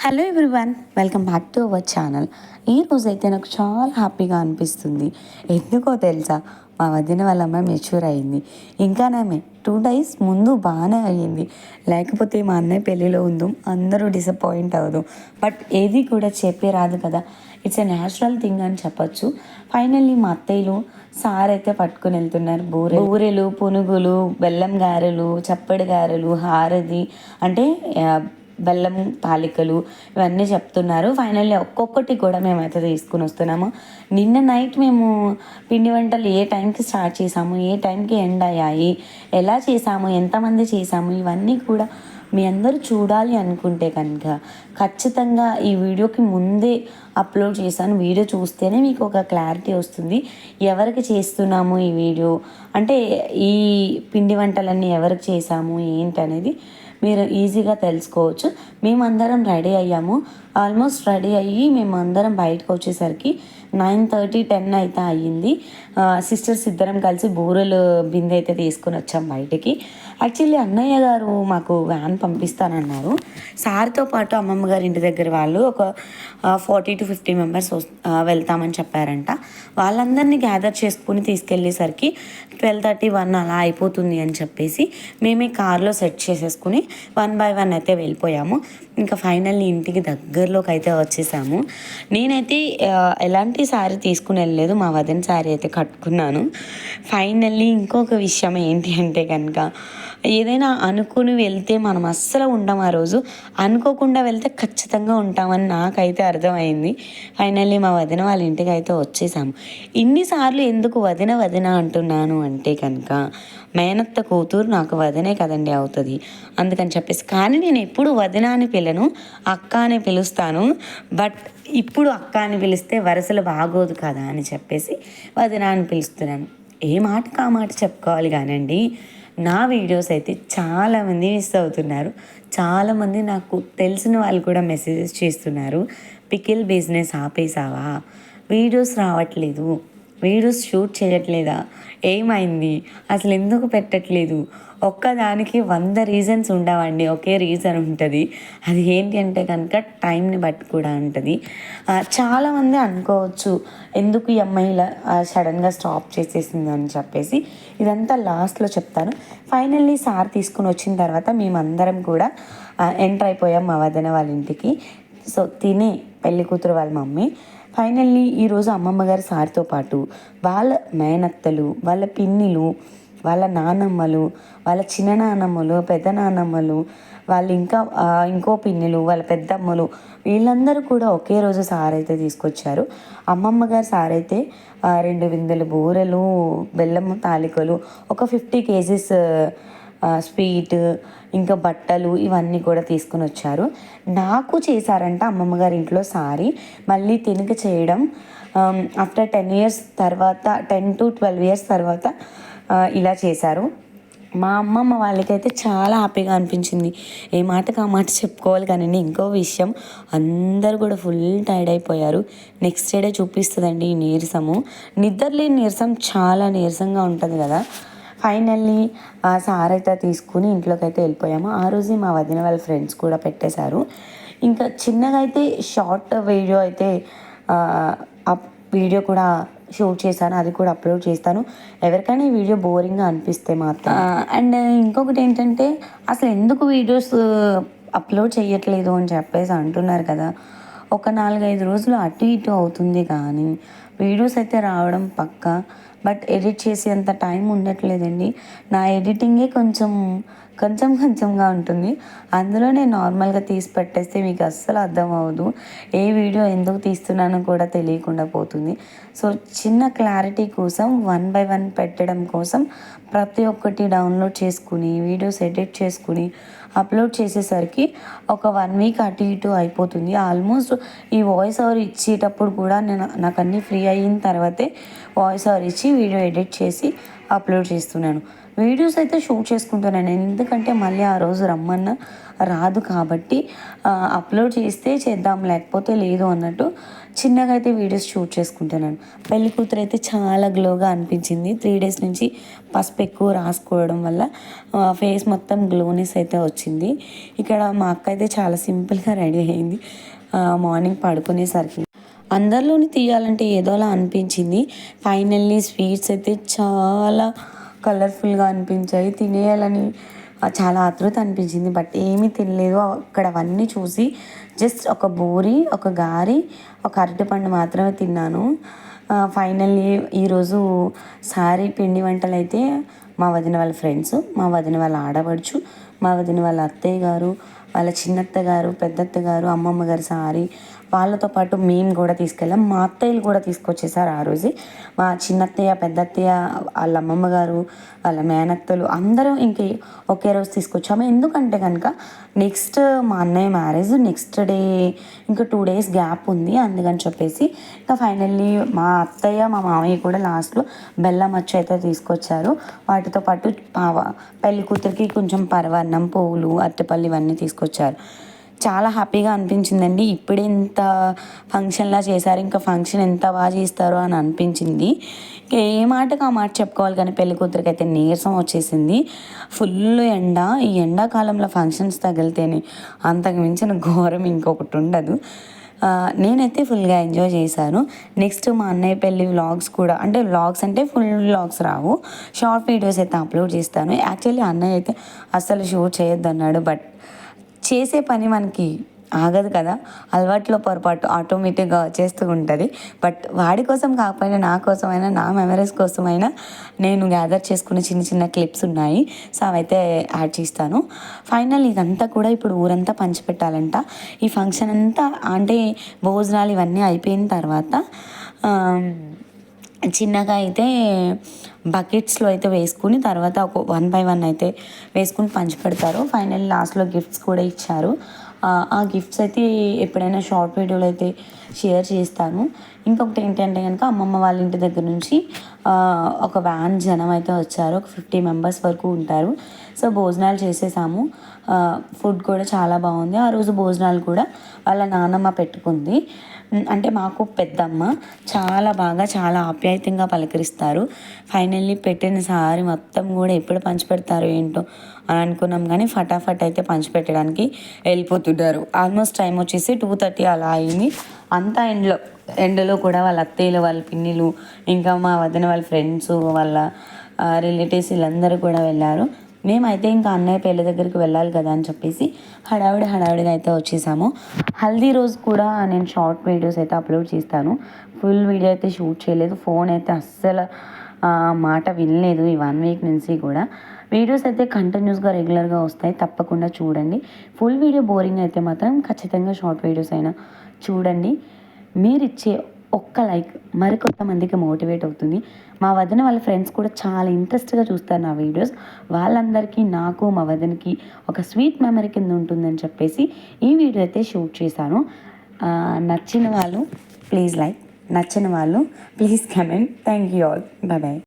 Hello everyone, welcome back to our channel. ఈరోజైతే నాకు చాలా హ్యాపీగా అనిపిస్తుంది. ఎందుకో తెలుసా, మా వదిన వాళ్ళ అమ్మాయి మెచ్యూర్ అయింది. ఇంకానేమే 2 days ముందు బాగానే అయ్యింది. లేకపోతే మా అన్నయ్య పెళ్ళిలో ఉందో అందరూ డిసప్పాయింట్ అవ్వదు. బట్ ఏది కూడా చెప్పే రాదు కదా, ఇట్స్ ఎ న్యాచురల్ థింగ్ అని చెప్పచ్చు. ఫైనల్లీ మా అత్తయ్యలు సార్ అయితే పట్టుకుని వెళ్తున్నారు. బూరెలు, పునుగులు, బెల్లం గారెలు, చప్పడి గారెలు, హారది అంటే బెల్లం తాలికలు ఇవన్నీ చెప్తున్నారు. ఫైనల్లీ ఒక్కొక్కటి కూడా మేమైతే తీసుకుని వస్తున్నాము. నిన్న నైట్ మేము పిండి వంటలు ఏ టైంకి స్టార్ట్ చేసాము, ఏ టైంకి ఎండ్ అయ్యాయి, ఎలా చేసాము, ఎంతమంది చేసాము, ఇవన్నీ కూడా మీ అందరూ చూడాలి అనుకుంటే కనుక ఖచ్చితంగా ఈ వీడియోకి ముందే అప్లోడ్ చేశాను. వీడియో చూస్తేనే మీకు ఒక క్లారిటీ వస్తుంది, ఎవరికి చేస్తున్నాము ఈ వీడియో, అంటే ఈ పిండి వంటలన్నీ ఎవరికి చేసాము ఏంటనేది మీరు ఈజీగా తెలుసుకోవచ్చు. మేమందరం రెడీ అయ్యాము. ఆల్మోస్ట్ రెడీ అయ్యి మేమందరం బయటకు వచ్చేసరికి 9:30, 10 అయితే అయ్యింది. సిస్టర్స్ ఇద్దరం కలిసి బూరెలు బిందె అయితే తీసుకొని వచ్చాం బయటికి. యాక్చువల్లీ అన్నయ్య గారు మాకు వ్యాన్ పంపిస్తానన్నారు. సార్తో పాటు అమ్మమ్మ గారి ఇంటి దగ్గర వాళ్ళు ఒక 40 to 50 మెంబర్స్ వెళ్తామని చెప్పారంట. వాళ్ళందరినీ గ్యాదర్ చేసుకుని తీసుకెళ్ళేసరికి 12:30, 1 అలా అయిపోతుంది అని చెప్పేసి మేమే కార్లో సెట్ చేసేసుకుని 1 by 1 అయితే వెళ్ళిపోయాము. ఇంకా ఫైనల్లీ ఇంటికి దగ్గరలోకి అయితే వచ్చేసాము. నేనైతే ఎలాంటి శారీ తీసుకుని వెళ్ళలేదు, మా వదిన శారీ అయితే కట్టుకున్నాను. ఫైనల్లీ ఇంకొక విషయం ఏంటి అంటే కనుక, ఏదైనా అనుకుని వెళ్తే మనం అస్సలు ఉంటాం. ఆ రోజు అనుకోకుండా వెళ్తే ఖచ్చితంగా ఉంటామని నాకైతే అర్థమైంది. ఫైనల్లీ మా వదిన వాళ్ళ ఇంటికి అయితే వచ్చేసాము. ఇన్నిసార్లు ఎందుకు వదిన వదిన అంటున్నాను అంటే కనుక, మేనత్త కూతురు నాకు వదినే కదండి అవుతుంది, అందుకని చెప్పేసి. కానీ నేను ఎప్పుడు వదిన అని పిలను, అక్క అని పిలుస్తాను. బట్ ఇప్పుడు అక్క అని పిలిస్తే వరుసలు బాగోదు కదా అని చెప్పేసి వదిన అని పిలుస్తున్నాను. ఏ మాటకు ఆ మాట చెప్పుకోవాలి కానండి. నా వీడియోస్ అయితే చాలామంది మిస్ అవుతున్నారు. చాలామంది నాకు తెలిసిన వాళ్ళు కూడా మెసేజెస్ చేస్తున్నారు, పికిల్ బిజినెస్ ఆపేసావా, వీడియోస్ రావట్లేదు, వీడియోస్ షూట్ చేయట్లేదా, ఏమైంది, అసలు ఎందుకు పెట్టట్లేదు. ఒక్కదానికి 100 రీజన్స్ ఉండవండి, ఒకే రీజన్ ఉంటుంది. అది ఏంటి అంటే కనుక టైంని బట్టి కూడా ఉంటుంది. చాలామంది అనుకోవచ్చు ఎందుకు ఈ అమ్మాయిలా సడన్గా స్టాప్ చేసేసింది అని చెప్పేసి. ఇదంతా లాస్ట్లో చెప్తాను. ఫైనల్లీ సార్ తీసుకుని వచ్చిన తర్వాత మేమందరం కూడా ఎంటర్ అయిపోయాం మా వదిన వాళ్ళ ఇంటికి. సో తినే పెళ్లి కూతురు వాళ్ళ మమ్మీ. ఫైనల్లీ ఈరోజు అమ్మమ్మ గారి సార్తో పాటు వాళ్ళ మేనత్తలు, వాళ్ళ పిన్నిలు, వాళ్ళ నానమ్మలు, వాళ్ళ చిన్న నానమ్మలు, పెద్ద నానమ్మలు, వాళ్ళు ఇంకో పిన్నిలు, వాళ్ళ పెద్దమ్మలు, వీళ్ళందరూ కూడా ఒకే రోజు సార్ అయితే తీసుకొచ్చారు. అమ్మమ్మ గారు సార్ అయితే 2 బిందెలు బూరెలు, బెల్లం తాలికలు, ఒక 50 kgs స్వీట్, ఇంకా బట్టలు ఇవన్నీ కూడా తీసుకుని వచ్చారు. నాకు చేశారంట అమ్మమ్మ గారి ఇంట్లో సారీ మళ్ళీ తినక చేయడం. ఆఫ్టర్ 10 years తర్వాత, 10 to 12 years తర్వాత ఇలా చేశారు. మా అమ్మమ్మ వాళ్ళకైతే చాలా హ్యాపీగా అనిపించింది. ఏ మాటకు ఆ మాట చెప్పుకోవాలి కానీ. ఇంకో విషయం, అందరూ కూడా ఫుల్ టైర్డ్ అయిపోయారు. నెక్స్ట్ డే చూపిస్తుందండి ఈ నీరసము. నిద్రలేని నీరసం చాలా నీరసంగా ఉంటుంది కదా. ఫైనల్లీ సార్ అయితే తీసుకుని ఇంట్లోకి అయితే వెళ్ళిపోయాము. ఆ రోజు మా వదిన వాళ్ళ ఫ్రెండ్స్ కూడా పెట్టేశారు. ఇంకా చిన్నగా అయితే షార్ట్ వీడియో అయితే వీడియో కూడా షూట్ చేశాను, అది కూడా అప్లోడ్ చేస్తాను. ఎవరికైనా ఈ వీడియో బోరింగ్గా అనిపిస్తే మాత్రం. అండ్ ఇంకొకటి ఏంటంటే, అసలు ఎందుకు వీడియోస్ అప్లోడ్ చేయట్లేదు అని చెప్పేసి అంటున్నారు కదా. ఒక 4-5 రోజులు అటు ఇటు అవుతుంది కానీ వీడియోస్ అయితే రావడం పక్కా. బట్ ఎడిట్ చేసేంత టైం ఉండట్లేదండి. నా ఎడిటింగే కొంచెంగా ఉంటుంది. అందులో నేను నార్మల్గా తీసి పెట్టేస్తే మీకు అస్సలు అర్థం అవ్వదు. ఏ వీడియో ఎందుకు తీస్తున్నానో కూడా తెలియకుండా పోతుంది. సో చిన్న క్లారిటీ కోసం 1 by 1 పెట్టడం కోసం ప్రతి ఒక్కటి డౌన్లోడ్ చేసుకుని వీడియోస్ ఎడిట్ చేసుకుని అప్లోడ్ చేసేసరికి ఒక 1 week అటు ఇటు అయిపోతుంది. ఆల్మోస్ట్ ఈ వాయిస్ ఓవర్ ఇచ్చేటప్పుడు కూడా నాకు అన్నీ ఫ్రీ అయిన తర్వాతే వాయిస్ ఓవర్ ఇచ్చి వీడియో ఎడిట్ చేసి అప్లోడ్ చేస్తున్నాను. వీడియోస్ అయితే షూట్ చేసుకుంటాను, ఎందుకంటే మళ్ళీ ఆ రోజు రమ్మన్నా రాదు కాబట్టి అప్లోడ్ చేస్తే చేద్దాం లేకపోతే లేదు అన్నట్టు చిన్నగా అయితే వీడియోస్ షూట్ చేసుకుంటున్నాను. పెళ్లి కూతురు అయితే చాలా గ్లోగా అనిపించింది. 3 డేస్ నుంచి పసుపు ఎక్కువ రాసుకోవడం వల్ల ఫేస్ మొత్తం గ్లోనెస్ అయితే వచ్చింది. ఇక్కడ మా అక్క అయితే చాలా సింపుల్గా రెడీ అయింది. మార్నింగ్ పడుకునేసరికి అందరిలోని తీయాలంటే ఏదోలా అనిపించింది. ఫైనల్లీ స్వీట్స్ అయితే చాలా కలర్ఫుల్గా అనిపించాయి. తినేయాలని చాలా ఆతృత అనిపించింది, బట్ ఏమీ తినలేదు. అక్కడ అవన్నీ చూసి జస్ట్ ఒక బూరి, ఒక గారి, ఒక అరటిపండు మాత్రమే తిన్నాను. ఫైనల్లీ ఈరోజు సారీ పిండి వంటలు అయితే మా వదిన వాళ్ళ ఫ్రెండ్స్, మా వదిన వాళ్ళ ఆడపడుచు, మా వదిన వాళ్ళ అత్తయ్య గారు, వాళ్ళ చిన్నత్త గారు, పెద్దత్త గారు, అమ్మమ్మ గారు సారీ వాళ్ళతో పాటు మేము కూడా తీసుకెళ్ళాం. మా అత్తయ్యలు కూడా తీసుకొచ్చేసారు ఆ రోజే. మా చిన్నత్తయ్య, పెద్దత్తయ్య, వాళ్ళ అమ్మమ్మ గారు, వాళ్ళ మేనత్తలు అందరం ఇంక ఒకే రోజు తీసుకొచ్చాము. ఎందుకంటే కనుక నెక్స్ట్ మా అన్నయ్య మ్యారేజ్ నెక్స్ట్ డే, ఇంకా 2 డేస్ గ్యాప్ ఉంది. అందుకని చెప్పేసి ఇంకా ఫైనల్లీ మా అత్తయ్య, మా మామయ్య కూడా లాస్ట్లో బెల్లం అచ్చు అయితే తీసుకొచ్చారు. వాటితో పాటు పెళ్లి కూతురికి కొంచెం పరవన్నం, పువ్వులు, అరటిపళ్ళు ఇవన్నీ తీసుకొచ్చారు. చాలా హ్యాపీగా అనిపించిందండి. ఇప్పుడే ఇంత ఫంక్షన్లా చేశారు, ఇంకా ఫంక్షన్ ఎంత బాగా చేస్తారో అని అనిపించింది. ఏ మాటకు ఆ మాట చెప్పుకోవాలి, కానీ పెళ్లి కూతురికి అయితే నీరసం వచ్చేసింది. ఫుల్ ఎండ. ఈ ఎండాకాలంలో ఫంక్షన్స్ తగిలితేనే అంతకు మించిన ఘోరం ఇంకొకటి ఉండదు. నేనైతే ఫుల్గా ఎంజాయ్ చేశాను. నెక్స్ట్ మా అన్నయ్య పెళ్ళి వ్లాగ్స్ కూడా, అంటే వ్లాగ్స్ అంటే ఫుల్ వ్లాగ్స్ రావు, షార్ట్ వీడియోస్ అయితే అప్లోడ్ చేస్తాను. యాక్చువల్లీ అన్నయ్య అయితే అస్సలు షూట్ చేయొద్దు అన్నాడు, బట్ చేసే పని మనకి ఆగదు కదా, అలవాట్లో పొరపాటు ఆటోమేటిక్గా వచ్చేస్తూ ఉంటుంది. బట్ వాడి కోసం కాకపోయినా నా కోసమైనా, నా మెమరీస్ కోసమైనా నేను గ్యాదర్ చేసుకున్న చిన్న చిన్న క్లిప్స్ ఉన్నాయి. సో అవైతే యాడ్ చేస్తాను. ఫైనల్ ఇదంతా కూడా ఇప్పుడు ఊరంతా పంచిపెట్టాలంట. ఈ ఫంక్షన్ అంతా అంటే భోజనాలు ఇవన్నీ అయిపోయిన తర్వాత చిన్నగా అయితే బకెట్స్లో అయితే వేసుకుని తర్వాత ఒక 1 by 1 అయితే వేసుకుని పంచిపెడతారు. ఫైనల్ లాస్ట్లో గిఫ్ట్స్ కూడా ఇచ్చారు. ఆ గిఫ్ట్స్ అయితే ఎప్పుడైనా షార్ట్ వీడియోలో అయితే షేర్ చేస్తాను. ఇంకొకటి ఏంటంటే కనుక అమ్మమ్మ వాళ్ళ ఇంటి దగ్గర నుంచి ఒక వ్యాన్ జనం అయితే వచ్చారు. ఒక 50 మెంబర్స్ వరకు ఉంటారు. సో భోజనాలు చేసేసాము. ఫుడ్ కూడా చాలా బాగుంది. ఆ రోజు భోజనాలు కూడా వాళ్ళ నాన్నమ్మ పెట్టుకుంది. అంటే మాకు పెద్దమ్మ చాలా బాగా, చాలా ఆప్యాయతంగా పలకరిస్తారు. ఫైనల్లీ పెట్టిన సారీ మొత్తం కూడా ఎప్పుడు పంచిపెడతారు ఏంటో అని అనుకున్నాం, కానీ ఫటాఫట్ అయితే పంచిపెట్టడానికి వెళ్ళిపోతుంటారు. ఆల్మోస్ట్ టైం వచ్చేసి 2:30 అలా అయింది. అంతా ఎండలో కూడా వాళ్ళ అత్తయ్యలు, వాళ్ళ పిన్నిలు, ఇంకా మా వదిన వాళ్ళ ఫ్రెండ్స్, వాళ్ళ రిలేటివ్స్ వీళ్ళందరూ కూడా వెళ్ళారు. మేమైతే ఇంకా అన్నయ్య పెళ్ళి దగ్గరికి వెళ్ళాలి కదా అని చెప్పేసి హడావిడిగా అయితే వచ్చేసాము. హల్దీ రోజు కూడా నేను షార్ట్ వీడియోస్ అయితే అప్లోడ్ చేస్తాను. ఫుల్ వీడియో అయితే షూట్ చేయలేదు. ఫోన్ అయితే అస్సలు మాట వినలేదు ఈ 1 week నుంచి కూడా. వీడియోస్ అయితే కంటిన్యూస్గా రెగ్యులర్గా వస్తాయి, తప్పకుండా చూడండి. ఫుల్ వీడియో బోరింగ్ అయితే మాత్రం ఖచ్చితంగా షార్ట్ వీడియోస్ అయినా చూడండి. మీరిచ్చే ఒక్క లైక్ మరికొంతమందికి మోటివేట్ అవుతుంది. మా వదిన వాళ్ళ ఫ్రెండ్స్ కూడా చాలా ఇంట్రెస్ట్గా చూస్తారు నా వీడియోస్. వాళ్ళందరికీ, నాకు, మా వదినకి ఒక స్వీట్ మెమరీ కింద ఉంటుందని చెప్పేసి ఈ వీడియో అయితే షూట్ చేశాను. నచ్చిన వాళ్ళు ప్లీజ్ లైక్, నచ్చిన వాళ్ళు please comment. Thank you all. Bye bye.